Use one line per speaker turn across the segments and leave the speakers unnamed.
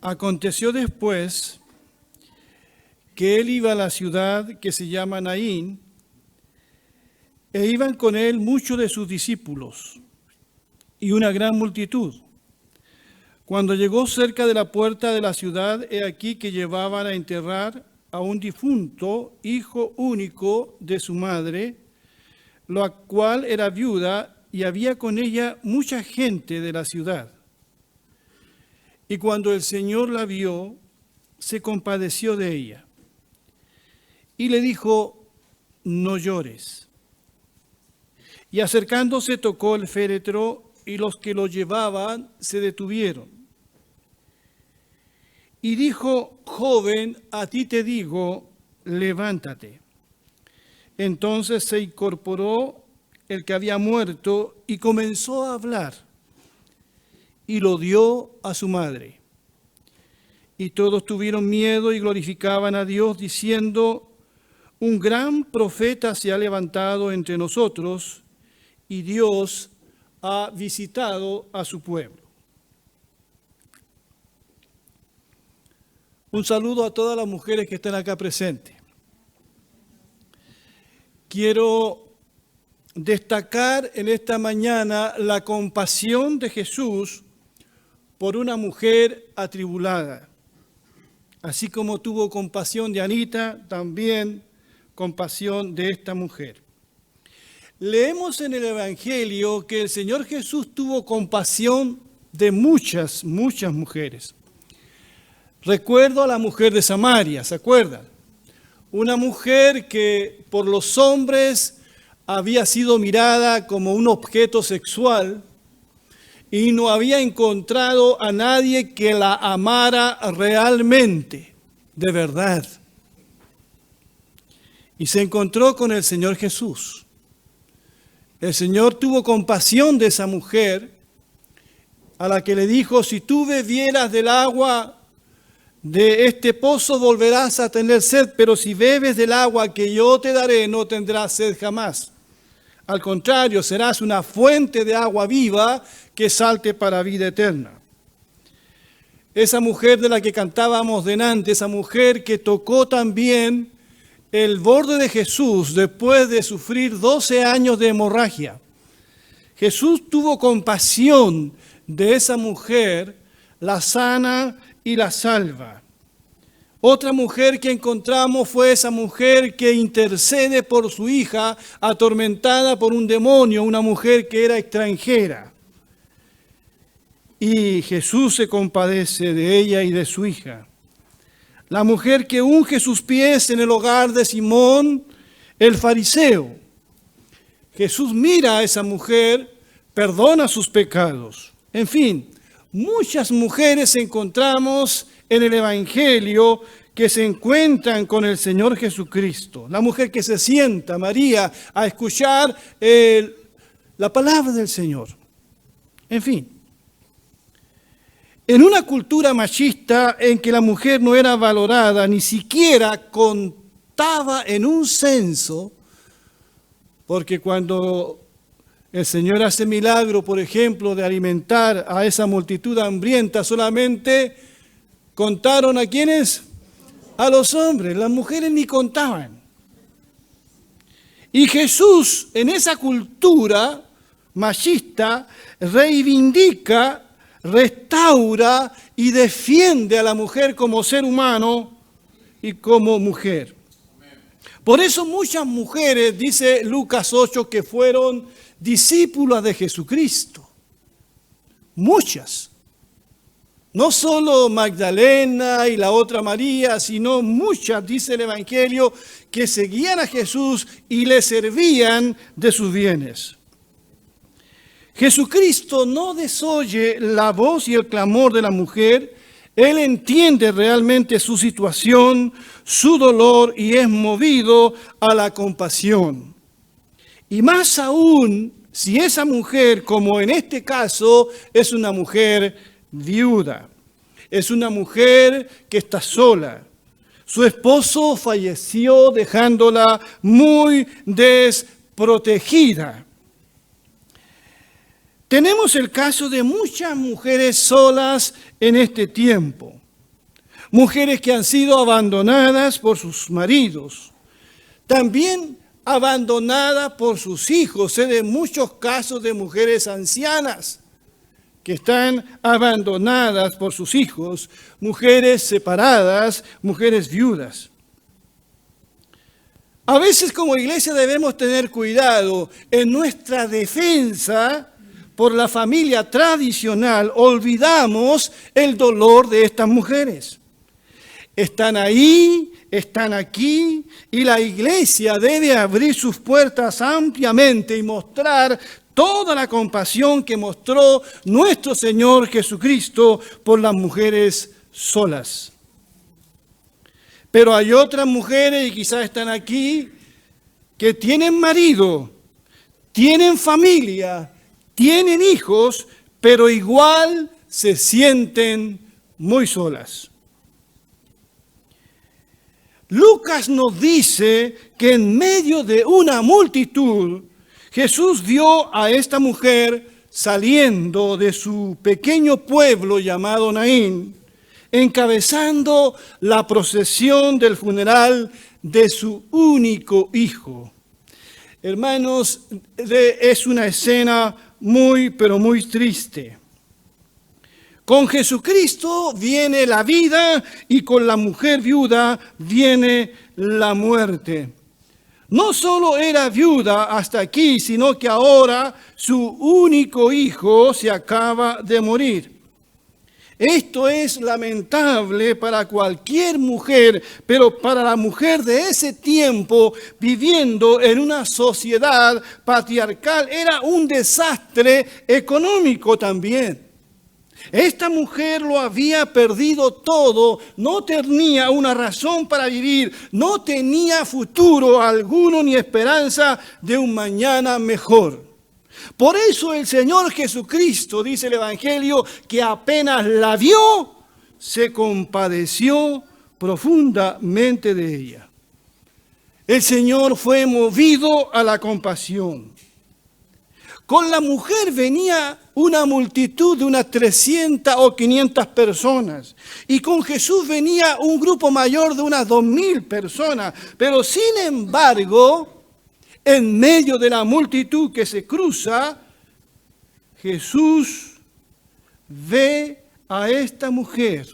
Aconteció después que él iba a la ciudad que se llama Naín, e iban con él muchos de sus discípulos y una gran multitud. Cuando llegó cerca de la puerta de la ciudad, he aquí que llevaban a enterrar a un difunto, hijo único de su madre, la cual era viuda, y había con ella mucha gente de la ciudad. Y cuando el Señor la vio, se compadeció de ella y le dijo: no llores. Y acercándose tocó el féretro, y los que lo llevaban se detuvieron. Y dijo: joven, a ti te digo, levántate. Entonces se incorporó el que había muerto y comenzó a hablar, y lo dio a su madre. Y todos tuvieron miedo y glorificaban a Dios, diciendo: un gran profeta se ha levantado entre nosotros, y Dios ha visitado a su pueblo. Un saludo a todas las mujeres que están acá presentes. Quiero destacar en esta mañana la compasión de Jesús por una mujer atribulada. Así como tuvo compasión de Anita, también compasión de esta mujer. Leemos en el Evangelio que el Señor Jesús tuvo compasión de muchas mujeres. Recuerdo a la mujer de Samaria, ¿se acuerdan? Una mujer que por los hombres había sido mirada como un objeto sexual y no había encontrado a nadie que la amara realmente, de verdad. Y se encontró con el Señor Jesús. El Señor tuvo compasión de esa mujer, a la que le dijo: si tú bebieras del agua de este pozo volverás a tener sed, pero si bebes del agua que yo te daré no tendrás sed jamás. Al contrario, serás una fuente de agua viva que salte para vida eterna. Esa mujer de la que cantábamos delante, esa mujer que tocó también el borde de Jesús después de sufrir 12 años de hemorragia. Jesús tuvo compasión de esa mujer, la sana y la salva. Otra mujer que encontramos fue esa mujer que intercede por su hija, atormentada por un demonio, una mujer que era extranjera. Y Jesús se compadece de ella y de su hija. La mujer que unge sus pies en el hogar de Simón, el fariseo. Jesús mira a esa mujer, perdona sus pecados. En fin, muchas mujeres encontramos en el Evangelio que se encuentran con el Señor Jesucristo. La mujer que se sienta, María, a escuchar la palabra del Señor. En fin, en una cultura machista en que la mujer no era valorada, ni siquiera contaba en un censo, porque cuando el Señor hace milagro, por ejemplo, de alimentar a esa multitud hambrienta, solamente contaron a quiénes, a los hombres, las mujeres ni contaban. Y Jesús, en esa cultura machista, reivindica, restaura y defiende a la mujer como ser humano y como mujer. Por eso muchas mujeres, dice Lucas 8, que fueron discípulas de Jesucristo. Muchas. No solo Magdalena y la otra María, sino muchas, dice el Evangelio, que seguían a Jesús y le servían de sus bienes. Jesucristo no desoye la voz y el clamor de la mujer. Él entiende realmente su situación, su dolor, y es movido a la compasión. Y más aún, si esa mujer, como en este caso, es una mujer viuda, es una mujer que está sola. Su esposo falleció dejándola muy desprotegida. Tenemos el caso de muchas mujeres solas en este tiempo. mujeres que han sido abandonadas por sus maridos, también abandonadas por sus hijos. Sé de muchos casos de mujeres ancianas que están abandonadas por sus hijos, mujeres separadas, mujeres viudas. A veces como iglesia debemos tener cuidado en nuestra defensa por la familia tradicional. Olvidamos el dolor de estas mujeres. Están ahí, están aquí, y la iglesia debe abrir sus puertas ampliamente y mostrar toda la compasión que mostró nuestro Señor Jesucristo por las mujeres solas. Pero hay otras mujeres, y quizás están aquí, que tienen marido, tienen familia, tienen hijos, pero igual se sienten muy solas. Lucas nos dice que en medio de una multitud, Jesús vio a esta mujer saliendo de su pequeño pueblo llamado Naín, encabezando la procesión del funeral de su único hijo. Hermanos, es una escena muy, pero muy triste. Con Jesucristo viene la vida y con la mujer viuda viene la muerte. No solo era viuda hasta aquí, sino que ahora su único hijo se acaba de morir. Esto es lamentable para cualquier mujer, pero para la mujer de ese tiempo, viviendo en una sociedad patriarcal, era un desastre económico también. Esta mujer lo había perdido todo, no tenía una razón para vivir, no tenía futuro alguno ni esperanza de un mañana mejor. Por eso el Señor Jesucristo, dice el Evangelio, que apenas la vio, se compadeció profundamente de ella. El Señor fue movido a la compasión. Con la mujer venía una multitud de unas 300 o 500 personas. Y con Jesús venía un grupo mayor de unas 2.000 personas. Pero sin embargo, en medio de la multitud que se cruza, Jesús ve a esta mujer,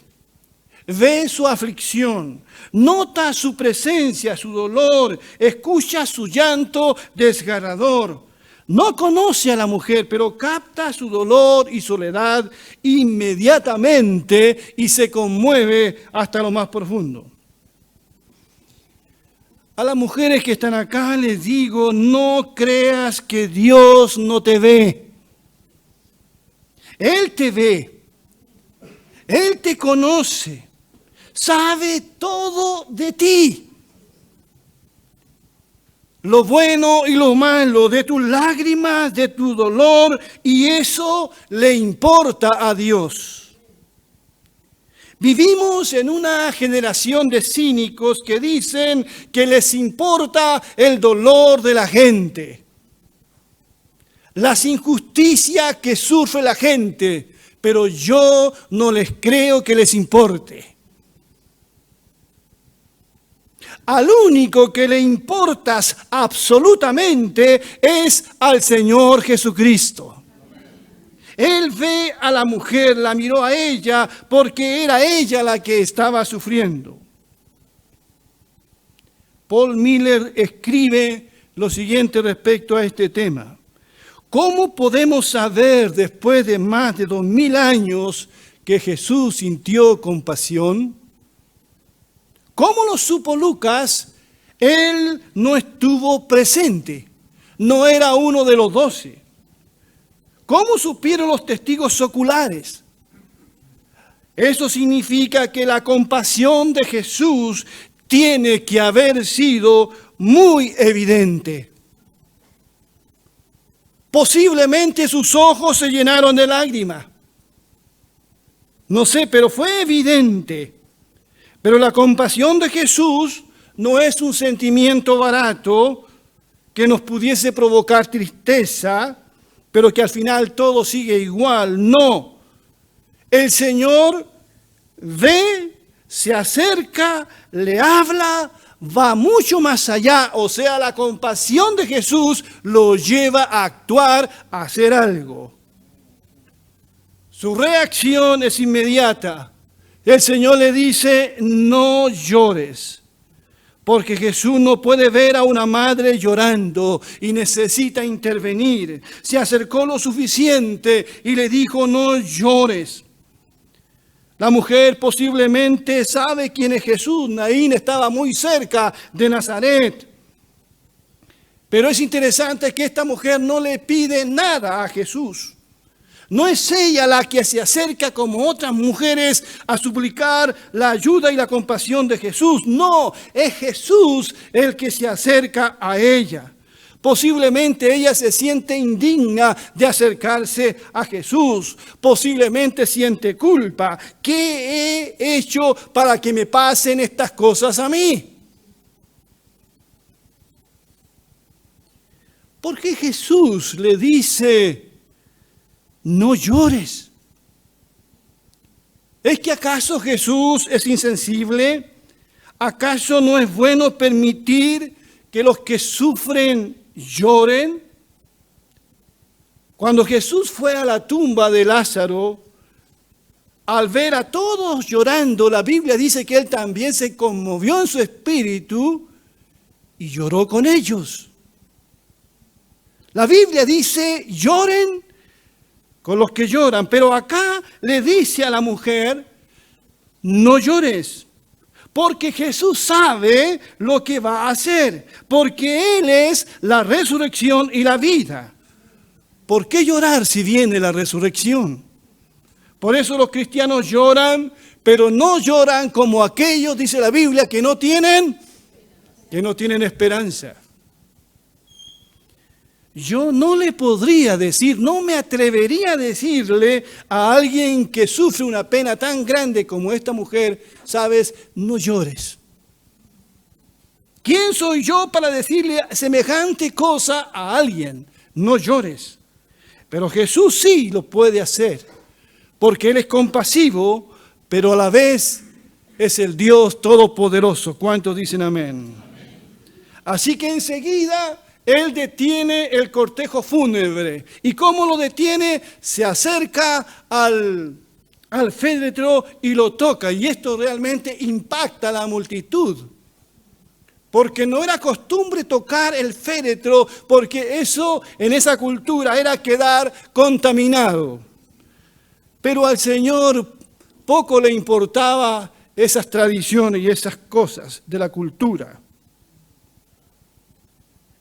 ve su aflicción, nota su presencia, su dolor, escucha su llanto desgarrador. No conoce a la mujer, pero capta su dolor y soledad inmediatamente y se conmueve hasta lo más profundo. A las mujeres que están acá les digo, no creas que Dios no te ve. Él te ve, Él te conoce, sabe todo de ti. Lo bueno y lo malo, de tus lágrimas, de tu dolor, y eso le importa a Dios. Vivimos en una generación de cínicos que dicen que les importa el dolor de la gente, las injusticias que sufre la gente, pero yo no les creo que les importe. Al único que le importas absolutamente es al Señor Jesucristo. Él ve a la mujer, la miró a ella porque era ella la que estaba sufriendo. Paul Miller escribe lo siguiente respecto a este tema. ¿Cómo podemos saber después de más de 2000 años que Jesús sintió compasión? ¿Cómo lo supo Lucas? Él no estuvo presente, no era uno de los 12. ¿Cómo supieron los testigos oculares? Eso significa que la compasión de Jesús tiene que haber sido muy evidente. Posiblemente sus ojos se llenaron de lágrimas. No sé, pero fue evidente. Pero la compasión de Jesús no es un sentimiento barato que nos pudiese provocar tristeza, pero que al final todo sigue igual. No. El Señor ve se acerca, le habla, va mucho más allá. O sea, la compasión de Jesús lo lleva a actuar, a hacer algo. Su reacción es inmediata. El Señor le dice, no llores. Porque Jesús no puede ver a una madre llorando y necesita intervenir. Se acercó lo suficiente y le dijo, no llores. La mujer posiblemente sabe quién es Jesús. Naín estaba muy cerca de Nazaret. Pero es interesante que esta mujer no le pide nada a Jesús. No es ella la que se acerca como otras mujeres a suplicar la ayuda y la compasión de Jesús. No, es Jesús el que se acerca a ella. Posiblemente ella se siente indigna de acercarse a Jesús. Posiblemente siente culpa. ¿Qué he hecho para que me pasen estas cosas a mí? ¿Por qué Jesús le dice, no llores? ¿Es que acaso Jesús es insensible? ¿Acaso no es bueno permitir que los que sufren lloren? Cuando Jesús fue a la tumba de Lázaro, al ver a todos llorando, la Biblia dice que él también se conmovió en su espíritu y lloró con ellos. La Biblia dice, lloren con los que lloran, pero acá le dice a la mujer, no llores, porque Jesús sabe lo que va a hacer, porque Él es la resurrección y la vida. ¿Por qué llorar si viene la resurrección? Por eso los cristianos lloran, pero no lloran como aquellos, dice la Biblia, que no tienen esperanza. Yo no le podría decir, no me atrevería a decirle a alguien que sufre una pena tan grande como esta mujer, sabes, no llores. ¿Quién soy yo para decirle semejante cosa a alguien? No llores. Pero Jesús sí lo puede hacer, porque Él es compasivo, pero a la vez es el Dios todopoderoso. ¿Cuántos dicen amén? Así que enseguida Él detiene el cortejo fúnebre. ¿Y cómo lo detiene? Se acerca al féretro y lo toca. Y esto realmente impacta a la multitud. Porque no era costumbre tocar el féretro, porque eso en esa cultura era quedar contaminado. Pero al Señor poco le importaba esas tradiciones y esas cosas de la cultura.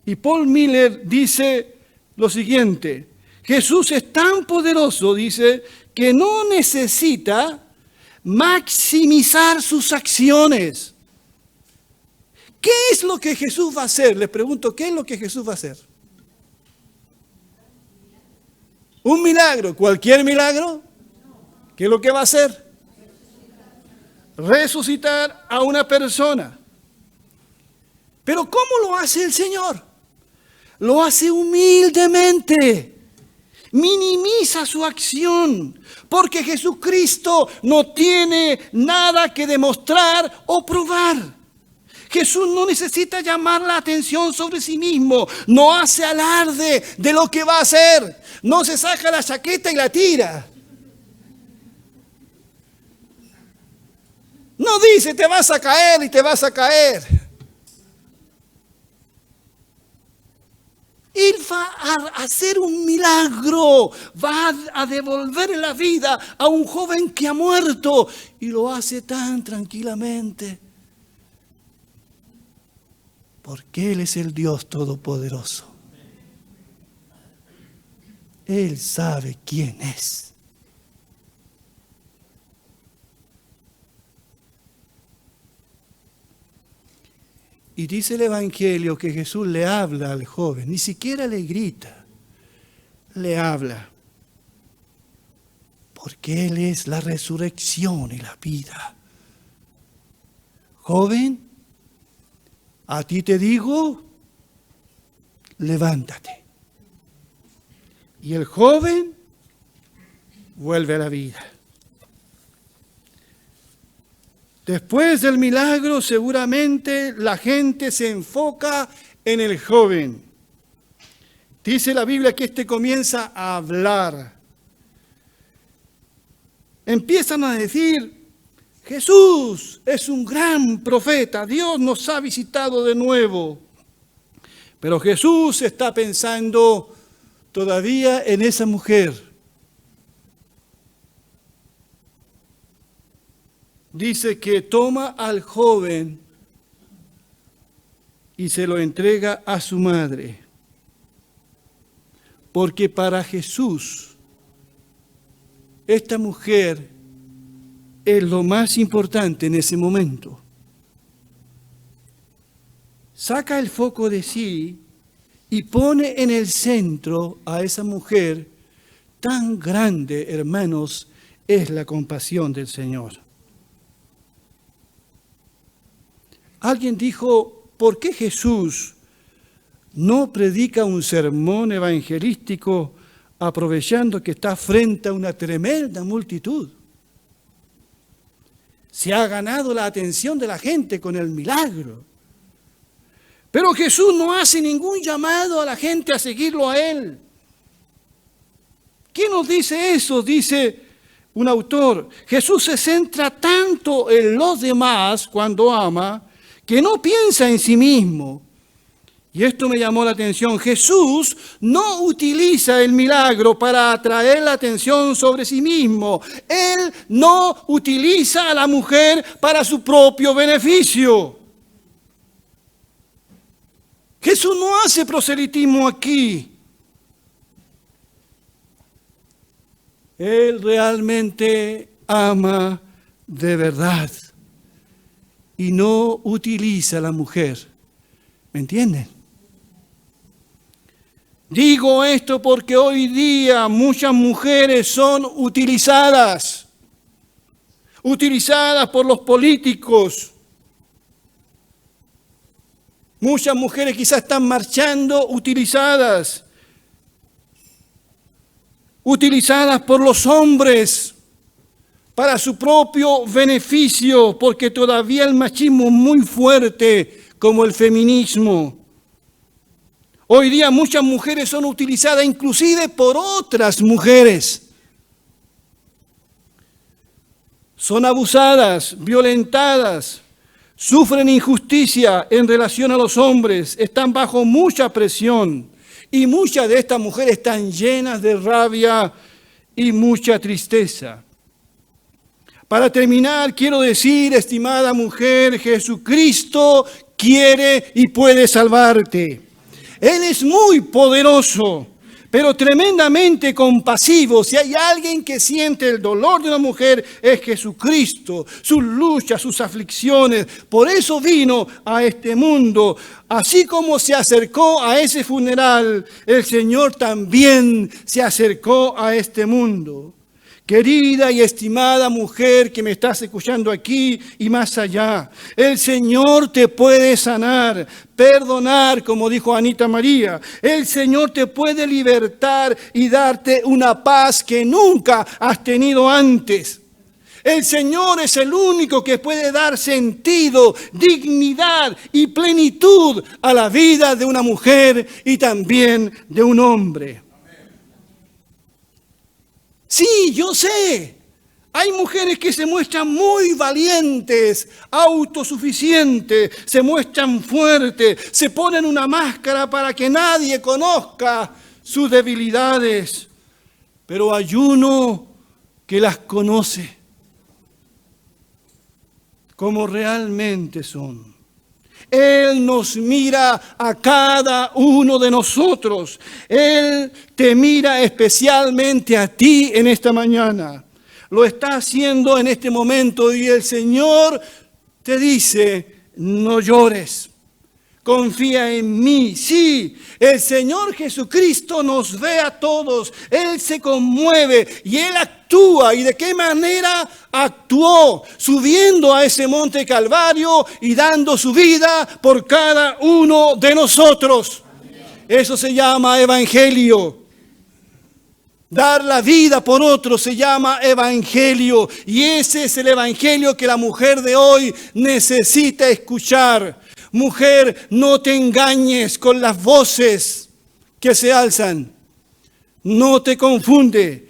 Y Paul Miller dice lo siguiente, Jesús es tan poderoso, dice, que no necesita maximizar sus acciones. ¿Qué es lo que Jesús va a hacer? Les pregunto, ¿qué es lo que Jesús va a hacer? ¿Un milagro? ¿Cualquier milagro? ¿Qué es lo que va a hacer? Resucitar a una persona. Pero ¿cómo lo hace el Señor? Lo hace humildemente. Minimiza su acción. Porque Jesucristo no tiene nada que demostrar o probar. Jesús no necesita llamar la atención sobre sí mismo. No hace alarde de lo que va a hacer. No se saca la chaqueta y la tira. No dice, te vas a caer y te vas a caer. Él va a hacer un milagro, va a devolver la vida a un joven que ha muerto y lo hace tan tranquilamente. Porque Él es el Dios Todopoderoso. Él sabe quién es. Y dice el Evangelio que Jesús le habla al joven, ni siquiera le grita, le habla. Porque Él es la resurrección y la vida. Joven, a ti te digo, levántate. Y el joven vuelve a la vida. Después del milagro, seguramente la gente se enfoca en el joven. Dice la Biblia que este comienza a hablar. Empiezan a decir: Jesús es un gran profeta, Dios nos ha visitado de nuevo. Pero Jesús está pensando todavía en esa mujer. Dice que toma al joven y se lo entrega a su madre. Porque para Jesús, esta mujer es lo más importante en ese momento. Saca el foco de sí y pone en el centro a esa mujer. Tan grande, hermanos, es la compasión del Señor. Alguien dijo: ¿por qué Jesús no predica un sermón evangelístico aprovechando que está frente a una tremenda multitud? Se ha ganado la atención de la gente con el milagro. Pero Jesús no hace ningún llamado a la gente a seguirlo a Él. ¿Quién nos dice eso? Dice un autor: Jesús se centra tanto en los demás cuando ama, que no piensa en sí mismo. Y esto me llamó la atención. Jesús no utiliza el milagro para atraer la atención sobre sí mismo. Él no utiliza a la mujer para su propio beneficio. Jesús no hace proselitismo aquí. Él realmente ama de verdad y no utiliza a la mujer. ¿Me entienden? Digo esto porque hoy día muchas mujeres son utilizadas por los políticos. Muchas mujeres quizás están marchando utilizadas por los hombres para su propio beneficio, porque todavía el machismo es muy fuerte, como el feminismo. Hoy día muchas mujeres son utilizadas inclusive por otras mujeres. Son abusadas, violentadas, sufren injusticia en relación a los hombres, están bajo mucha presión. Y muchas de estas mujeres están llenas de rabia y mucha tristeza. Para terminar, quiero decir, estimada mujer, Jesucristo quiere y puede salvarte. Él es muy poderoso, pero tremendamente compasivo. Si hay alguien que siente el dolor de una mujer, es Jesucristo, sus luchas, sus aflicciones. Por eso vino a este mundo. Así como se acercó a ese funeral, el Señor también se acercó a este mundo. Querida y estimada mujer que me estás escuchando aquí y más allá, el Señor te puede sanar, perdonar, como dijo Anita María. El Señor te puede libertar y darte una paz que nunca has tenido antes. El Señor es el único que puede dar sentido, dignidad y plenitud a la vida de una mujer y también de un hombre. Sí, yo sé, hay mujeres que se muestran muy valientes, autosuficientes, se muestran fuertes, se ponen una máscara para que nadie conozca sus debilidades. Pero hay uno que las conoce como realmente son. Él nos mira a cada uno de nosotros. Él te mira especialmente a ti en esta mañana. Lo está haciendo en este momento y el Señor te dice: no llores, confía en mí. Sí, el Señor Jesucristo nos ve a todos. Él se conmueve y Él actúa. ¿Y de qué manera actuó? Subiendo a ese monte Calvario y dando su vida por cada uno de nosotros. Eso se llama evangelio. Dar la vida por otro se llama evangelio. Y ese es el evangelio que la mujer de hoy necesita escuchar. Mujer, no te engañes con las voces que se alzan. No te confunde.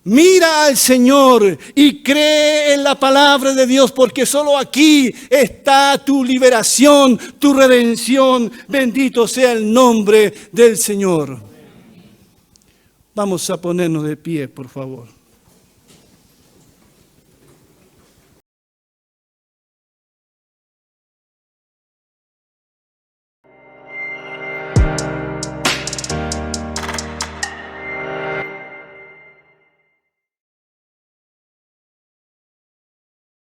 Mira al Señor y cree en la palabra de Dios, porque solo aquí está tu liberación, tu redención. Bendito sea el nombre del Señor. Vamos a ponernos de pie, por favor.